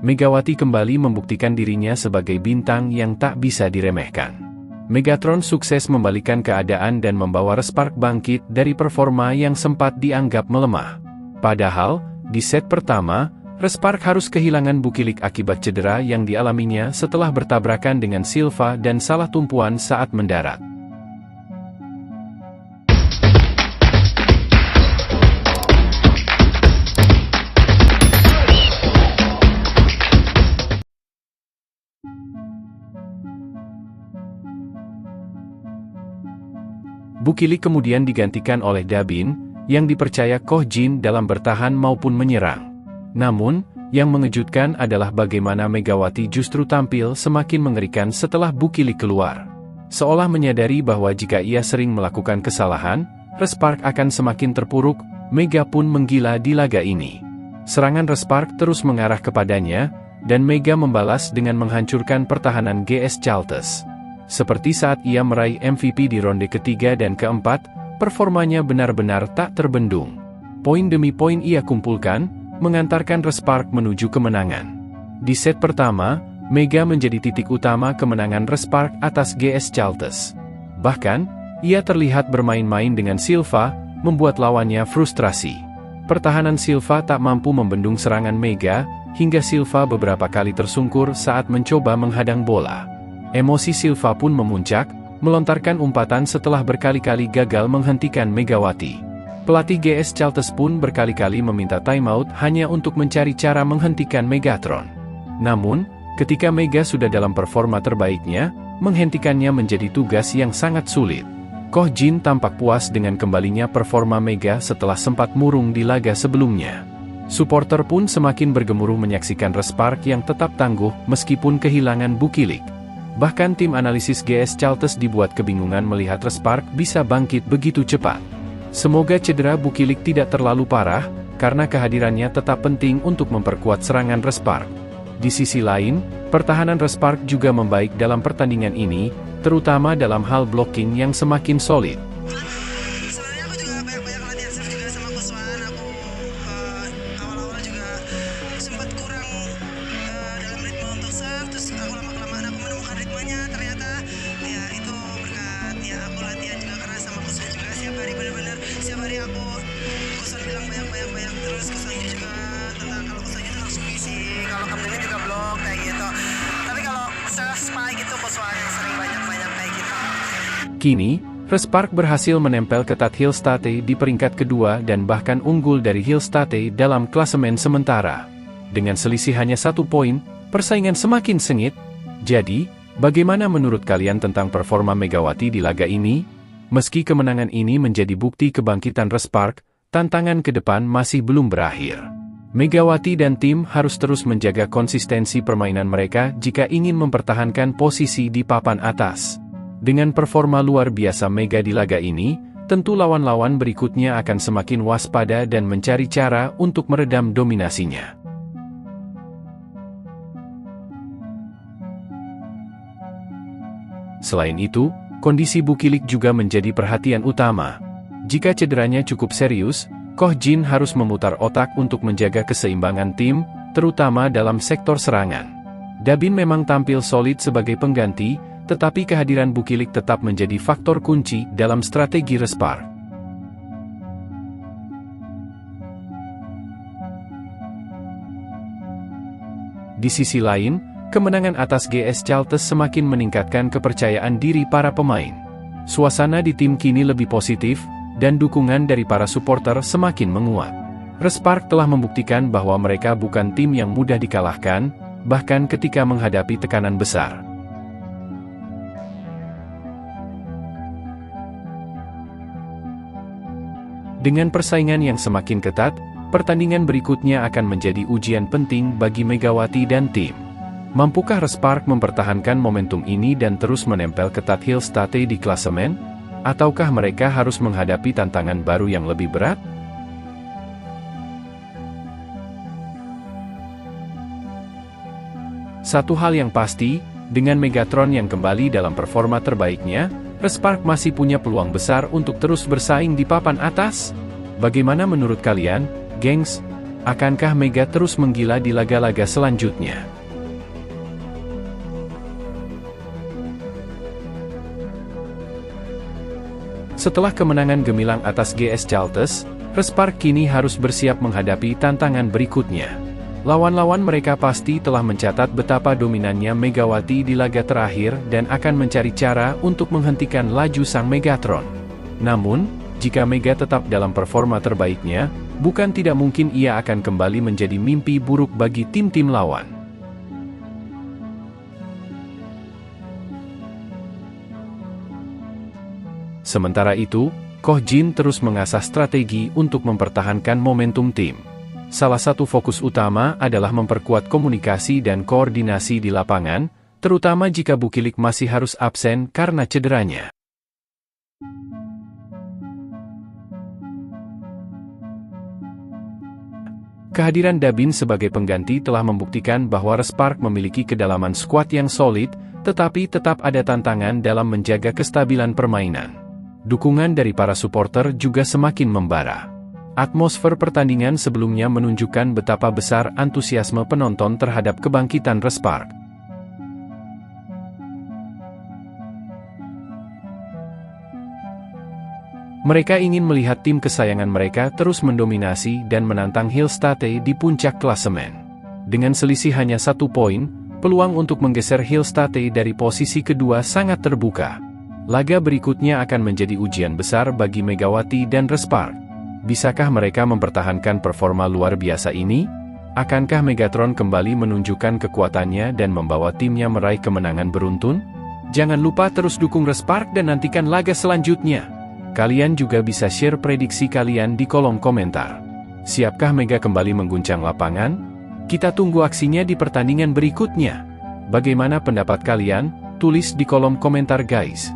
Megawati kembali membuktikan dirinya sebagai bintang yang tak bisa diremehkan. Megatron sukses membalikan keadaan dan membawa Respark bangkit dari performa yang sempat dianggap melemah. Padahal, di set pertama, Respark harus kehilangan Bukilik akibat cedera yang dialaminya setelah bertabrakan dengan Silva dan salah tumpuan saat mendarat. Bukilik kemudian digantikan oleh Dabin, yang dipercaya Koh Jin dalam bertahan maupun menyerang. Namun, yang mengejutkan adalah bagaimana Megawati justru tampil semakin mengerikan setelah Bukilik keluar. Seolah menyadari bahwa jika ia sering melakukan kesalahan, Respark akan semakin terpuruk, Mega pun menggila di laga ini. Serangan Respark terus mengarah kepadanya, dan Mega membalas dengan menghancurkan pertahanan GS Chaltes. Seperti saat ia meraih MVP di ronde ketiga dan keempat, performanya benar-benar tak terbendung. Poin demi poin ia kumpulkan, mengantarkan Respark menuju kemenangan. Di set pertama, Mega menjadi titik utama kemenangan Respark atas GS Chaltes. Bahkan, ia terlihat bermain-main dengan Silva, membuat lawannya frustrasi. Pertahanan Silva tak mampu membendung serangan Mega, hingga Silva beberapa kali tersungkur saat mencoba menghadang bola. Emosi Silva pun memuncak, melontarkan umpatan setelah berkali-kali gagal menghentikan Megawati. Pelatih GS Chaltes pun berkali-kali meminta timeout hanya untuk mencari cara menghentikan Megatron. Namun, ketika Mega sudah dalam performa terbaiknya, menghentikannya menjadi tugas yang sangat sulit. Koh Jin tampak puas dengan kembalinya performa Mega setelah sempat murung di laga sebelumnya. Supporter pun semakin bergemuruh menyaksikan Respark yang tetap tangguh meskipun kehilangan Bukilik. Bahkan tim analisis GS Chaltes dibuat kebingungan melihat Respark bisa bangkit begitu cepat. Semoga cedera Bukilik tidak terlalu parah, karena kehadirannya tetap penting untuk memperkuat serangan Respark. Di sisi lain, pertahanan Respark juga membaik dalam pertandingan ini, terutama dalam hal blocking yang semakin solid. Sebenarnya aku juga banyak latihan serve juga sama Coach Wan. Aku awal-awal juga sempat kurang dalam ritme untuk serve, terus aku lama-kelamaan aku menemukan ritmenya. Ternyata ya itu berkat ya aku latihan juga keras sama Coach Wan juga setiap hari, benar-benar setiap hari aku Coach Wan bilang banyak terus Coach Wan juga tentang kalau Coach Wan itu langsung isi, kalau kaptennya juga blok kayak gitu. Tapi kalau serve spike itu Coach Wan yang sering banyak kayak gitu. Kini, Respark berhasil menempel ketat Hillstate di peringkat kedua dan bahkan unggul dari Hillstate dalam klasemen sementara. Dengan selisih hanya 1 poin, persaingan semakin sengit. Jadi, bagaimana menurut kalian tentang performa Megawati di laga ini? Meski kemenangan ini menjadi bukti kebangkitan Respark, tantangan ke depan masih belum berakhir. Megawati dan tim harus terus menjaga konsistensi permainan mereka jika ingin mempertahankan posisi di papan atas. Dengan performa luar biasa Mega di laga ini, tentu lawan-lawan berikutnya akan semakin waspada dan mencari cara untuk meredam dominasinya. Selain itu, kondisi Bukilik juga menjadi perhatian utama. Jika cederanya cukup serius, Koh Jin harus memutar otak untuk menjaga keseimbangan tim, terutama dalam sektor serangan. Dabin memang tampil solid sebagai pengganti, tetapi kehadiran Bukilik tetap menjadi faktor kunci dalam strategi Respark. Di sisi lain, kemenangan atas GS Chaltes semakin meningkatkan kepercayaan diri para pemain. Suasana di tim kini lebih positif, dan dukungan dari para supporter semakin menguat. Respark telah membuktikan bahwa mereka bukan tim yang mudah dikalahkan, bahkan ketika menghadapi tekanan besar. Dengan persaingan yang semakin ketat, pertandingan berikutnya akan menjadi ujian penting bagi Megawati dan tim. Mampukah Respark mempertahankan momentum ini dan terus menempel ketat Hillstate di klasemen? Ataukah mereka harus menghadapi tantangan baru yang lebih berat? Satu hal yang pasti, dengan Megatron yang kembali dalam performa terbaiknya, Respark masih punya peluang besar untuk terus bersaing di papan atas. Bagaimana menurut kalian, gengs? Akankah Mega terus menggila di laga-laga selanjutnya? Setelah kemenangan gemilang atas GS Chalters, Respark kini harus bersiap menghadapi tantangan berikutnya. Lawan-lawan mereka pasti telah mencatat betapa dominannya Megawati di laga terakhir dan akan mencari cara untuk menghentikan laju sang Megatron. Namun, jika Mega tetap dalam performa terbaiknya, bukan tidak mungkin ia akan kembali menjadi mimpi buruk bagi tim-tim lawan. Sementara itu, Koh Jin terus mengasah strategi untuk mempertahankan momentum tim. Salah satu fokus utama adalah memperkuat komunikasi dan koordinasi di lapangan, terutama jika Bukilik masih harus absen karena cederanya. Kehadiran Dabin sebagai pengganti telah membuktikan bahwa Respark memiliki kedalaman skuad yang solid, tetapi tetap ada tantangan dalam menjaga kestabilan permainan. Dukungan dari para supporter juga semakin membara. Atmosfer pertandingan sebelumnya menunjukkan betapa besar antusiasme penonton terhadap kebangkitan Respark. Mereka ingin melihat tim kesayangan mereka terus mendominasi dan menantang Hillstate di puncak klasemen. Dengan selisih hanya 1 poin, peluang untuk menggeser Hillstate dari posisi kedua sangat terbuka. Laga berikutnya akan menjadi ujian besar bagi Megawati dan Respark. Bisakah mereka mempertahankan performa luar biasa ini? Akankah Megatron kembali menunjukkan kekuatannya dan membawa timnya meraih kemenangan beruntun? Jangan lupa terus dukung Respark dan nantikan laga selanjutnya. Kalian juga bisa share prediksi kalian di kolom komentar. Siapkah Mega kembali mengguncang lapangan? Kita tunggu aksinya di pertandingan berikutnya. Bagaimana pendapat kalian? Tulis di kolom komentar guys.